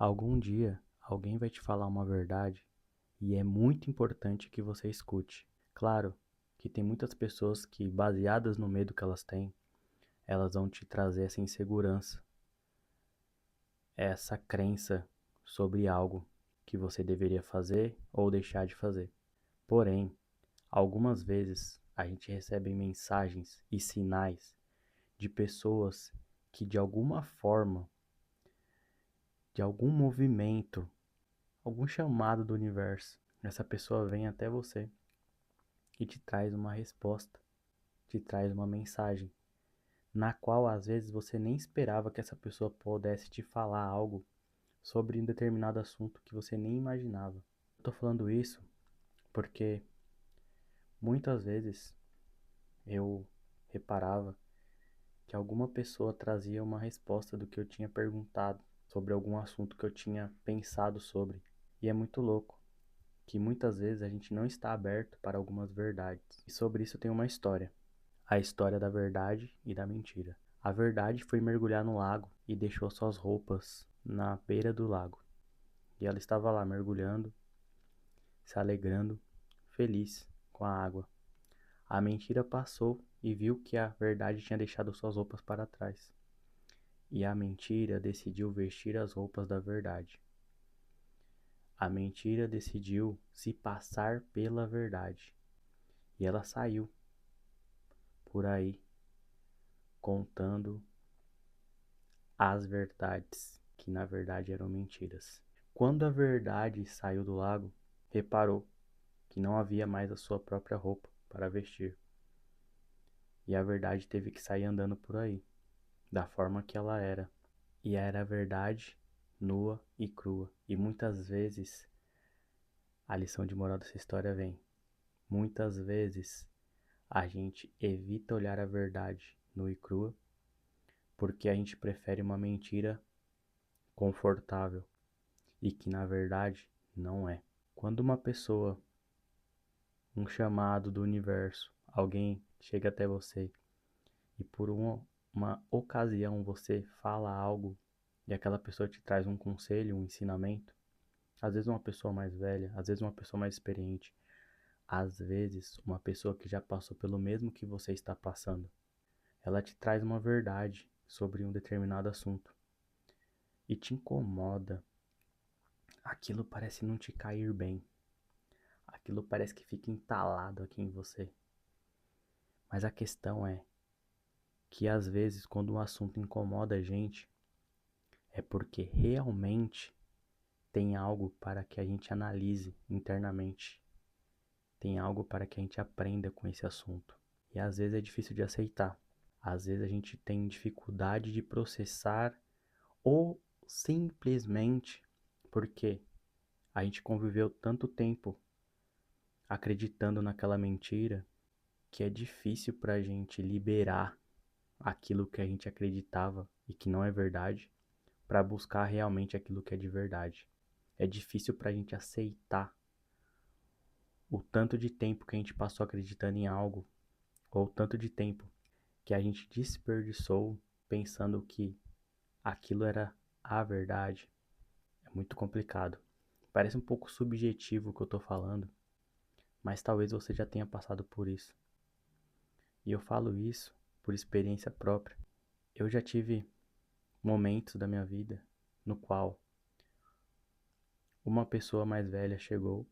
Algum dia alguém vai te falar uma verdade e é muito importante que você escute. Claro que tem muitas pessoas que, baseadas no medo que elas têm, elas vão te trazer essa insegurança, essa crença sobre algo que você deveria fazer ou deixar de fazer. Porém, algumas vezes a gente recebe mensagens e sinais de pessoas que de alguma forma, de algum movimento, algum chamado do universo, essa pessoa vem até você e te traz uma resposta, te traz uma mensagem, na qual às vezes você nem esperava que essa pessoa pudesse te falar algo sobre um determinado assunto que você nem imaginava. Eu tô falando isso porque muitas vezes eu reparava que alguma pessoa trazia uma resposta do que eu tinha perguntado sobre algum assunto que eu tinha pensado sobre. E é muito louco que muitas vezes a gente não está aberto para algumas verdades. E sobre isso tem uma história. A história da verdade e da mentira. A verdade foi mergulhar no lago e deixou suas roupas na beira do lago. E ela estava lá mergulhando, se alegrando, feliz com a água. A mentira passou e viu que a verdade tinha deixado suas roupas para trás. E a mentira decidiu vestir as roupas da verdade. A mentira decidiu se passar pela verdade. E ela saiu por aí contando as verdades, que na verdade eram mentiras. Quando a verdade saiu do lago, reparou que não havia mais a sua própria roupa para vestir. E a verdade teve que sair andando por aí, da forma que ela era. E era a verdade nua e crua. E muitas vezes a lição de moral dessa história vem. Muitas vezes a gente evita olhar a verdade nua e crua porque a gente prefere uma mentira confortável e que na verdade não é. Quando uma pessoa, um chamado do universo, alguém chega até você e por uma ocasião você fala algo e aquela pessoa te traz um conselho, um ensinamento, às vezes uma pessoa mais velha, às vezes uma pessoa mais experiente, às vezes uma pessoa que já passou pelo mesmo que você está passando, ela te traz uma verdade sobre um determinado assunto e te incomoda. Aquilo parece não te cair bem. Aquilo parece que fica entalado aqui em você. Mas a questão é que às vezes quando um assunto incomoda a gente, é porque realmente tem algo para que a gente analise internamente. Tem algo para que a gente aprenda com esse assunto. E às vezes é difícil de aceitar. Às vezes a gente tem dificuldade de processar ou simplesmente porque a gente conviveu tanto tempo acreditando naquela mentira que é difícil pra gente liberar aquilo que a gente acreditava e que não é verdade para buscar realmente aquilo que é de verdade. É difícil pra gente aceitar o tanto de tempo que a gente passou acreditando em algo ou o tanto de tempo que a gente desperdiçou pensando que aquilo era a verdade. É muito complicado. Parece um pouco subjetivo o que eu tô falando, mas talvez você já tenha passado por isso. E eu falo isso por experiência própria. Eu já tive momentos da minha vida no qual uma pessoa mais velha chegou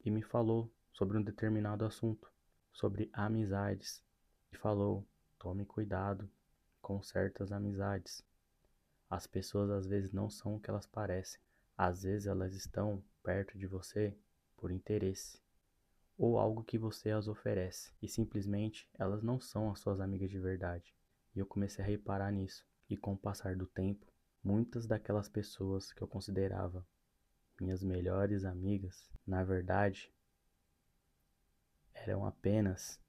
e me falou sobre um determinado assunto, sobre amizades, e falou: tome cuidado com certas amizades. As pessoas às vezes não são o que elas parecem. Às vezes elas estão perto de você por interesse ou algo que você as oferece e simplesmente elas não são as suas amigas de verdade. E eu comecei a reparar nisso. E com o passar do tempo, muitas daquelas pessoas que eu considerava minhas melhores amigas, na verdade, eram apenas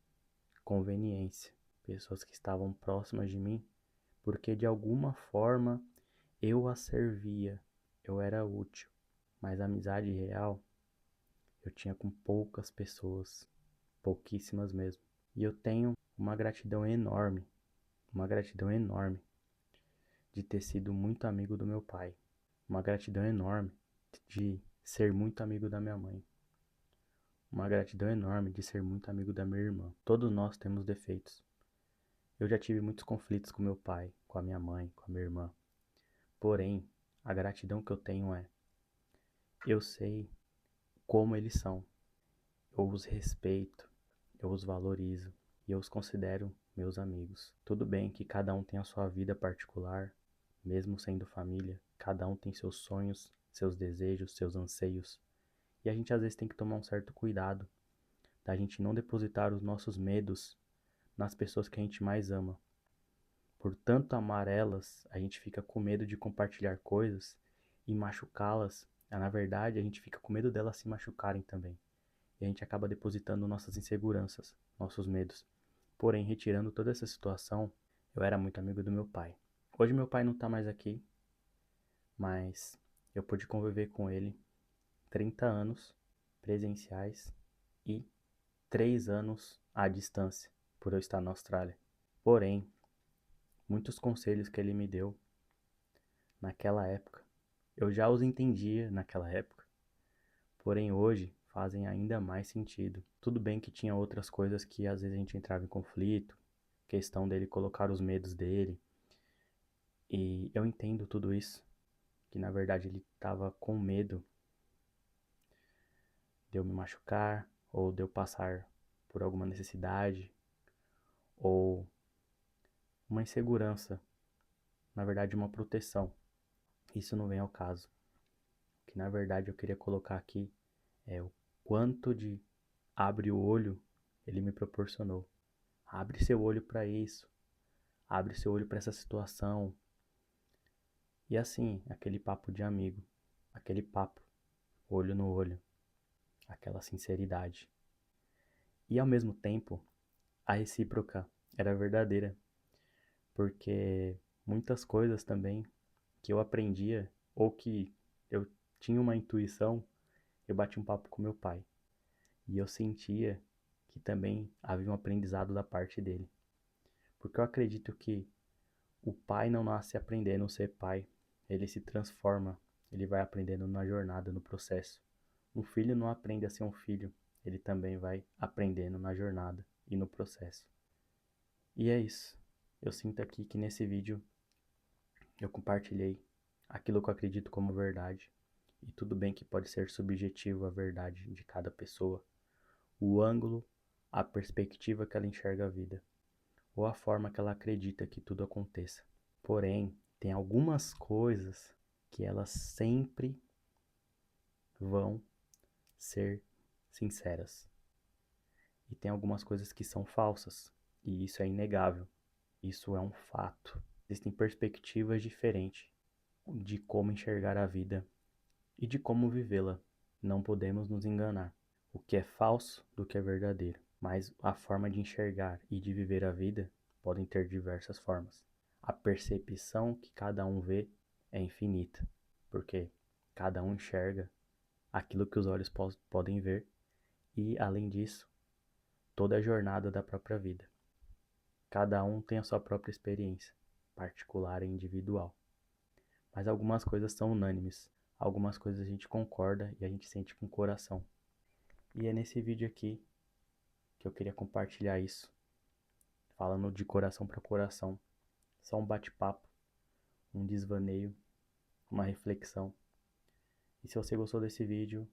conveniência. Pessoas que estavam próximas de mim porque de alguma forma eu as servia, eu era útil. Mas a amizade real eu tinha com poucas pessoas, pouquíssimas mesmo. E eu tenho uma gratidão enorme de ter sido muito amigo do meu pai. uma gratidão enorme de ser muito amigo da minha mãe, uma gratidão enorme de ser muito amigo da minha irmã. Todos nós temos defeitos. Eu já tive muitos conflitos com meu pai, com a minha mãe, com a minha irmã. Porém, a gratidão que eu tenho é: eu sei como eles são, eu os respeito, eu os valorizo e eu os considero meus amigos. Tudo bem que cada um tem a sua vida particular, mesmo sendo família, cada um tem seus sonhos, seus desejos, seus anseios. E a gente às vezes tem que tomar um certo cuidado da gente não depositar os nossos medos nas pessoas que a gente mais ama. Por tanto amar elas, a gente fica com medo de compartilhar coisas e machucá-las. Na verdade, a gente fica com medo delas se machucarem também. E a gente acaba depositando nossas inseguranças, nossos medos. Porém, retirando toda essa situação, eu era muito amigo do meu pai. Hoje meu pai não tá mais aqui, mas eu pude conviver com ele 30 anos presenciais e 3 anos à distância, por eu estar na Austrália. Porém, muitos conselhos que ele me deu naquela época, eu já os entendia naquela época, porém hoje fazem ainda mais sentido. Tudo bem que tinha outras coisas que às vezes a gente entrava em conflito, questão dele colocar os medos dele, e eu entendo tudo isso, que na verdade ele estava com medo de eu me machucar, ou de eu passar por alguma necessidade, ou uma insegurança, na verdade uma proteção. Isso não vem ao caso. O que na verdade eu queria colocar aqui é o quanto de abre o olho ele me proporcionou. Abre seu olho para isso, abre seu olho para essa situação. E assim, aquele papo de amigo, aquele papo, olho no olho, aquela sinceridade. E ao mesmo tempo, a recíproca era verdadeira, porque muitas coisas também que eu aprendia ou que eu tinha uma intuição, eu bati um papo com meu pai. E eu sentia que também havia um aprendizado da parte dele. Porque eu acredito que o pai não nasce aprendendo a ser pai, ele se transforma, ele vai aprendendo na jornada, no processo. Um filho não aprende a ser um filho, ele também vai aprendendo na jornada e no processo. E é isso. Eu sinto aqui que nesse vídeo eu compartilhei aquilo que eu acredito como verdade. E tudo bem que pode ser subjetivo a verdade de cada pessoa, o ângulo, a perspectiva que ela enxerga a vida, ou a forma que ela acredita que tudo aconteça. Porém, tem algumas coisas que elas sempre vão ser sinceras. E tem algumas coisas que são falsas, e isso é inegável. Isso é um fato. Existem perspectivas diferentes de como enxergar a vida e de como vivê-la. Não podemos nos enganar. O que é falso do que é verdadeiro. Mas a forma de enxergar e de viver a vida podem ter diversas formas. A percepção que cada um vê é infinita, porque cada um enxerga aquilo que os olhos podem ver e, além disso, toda a jornada da própria vida. Cada um tem a sua própria experiência, particular e individual. Mas algumas coisas são unânimes, algumas coisas a gente concorda e a gente sente com o coração. E é nesse vídeo aqui que eu queria compartilhar isso, falando de coração para coração. Só um bate-papo, um desvaneio, uma reflexão. E se você gostou desse vídeo,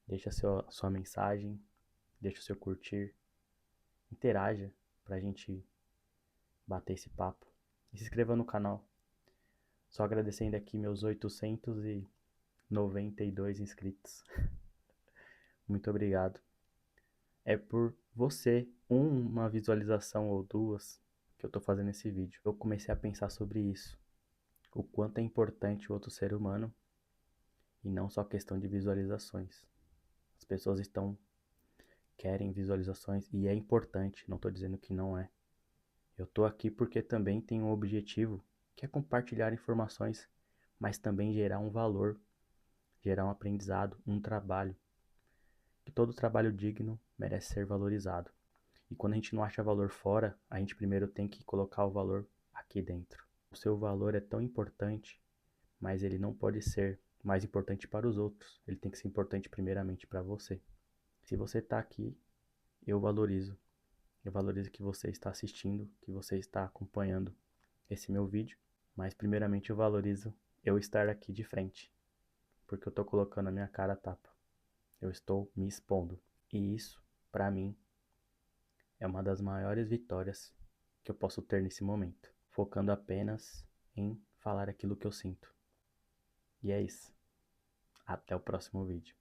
deixa sua mensagem, deixa o seu curtir, interaja pra gente bater esse papo. E se inscreva no canal. Só agradecendo aqui meus 892 inscritos. Muito obrigado. É por você, uma visualização ou duas, que eu tô fazendo esse vídeo. Eu comecei a pensar sobre isso. O quanto é importante o outro ser humano e não só questão de visualizações. As pessoas querem visualizações e é importante, não estou dizendo que não é. Eu estou aqui porque também tenho um objetivo, que é compartilhar informações, mas também gerar um valor, gerar um aprendizado, um trabalho. Que todo trabalho digno merece ser valorizado. E quando a gente não acha valor fora, a gente primeiro tem que colocar o valor aqui dentro. O seu valor é tão importante, mas ele não pode ser mais importante para os outros. Ele tem que ser importante primeiramente para você. Se você está aqui, eu valorizo. Eu valorizo que você está assistindo, que você está acompanhando esse meu vídeo. Mas primeiramente eu valorizo eu estar aqui de frente, porque eu estou colocando a minha cara a tapa. Eu estou me expondo. E isso, para mim, é uma das maiores vitórias que eu posso ter nesse momento, focando apenas em falar aquilo que eu sinto. E é isso. Até o próximo vídeo.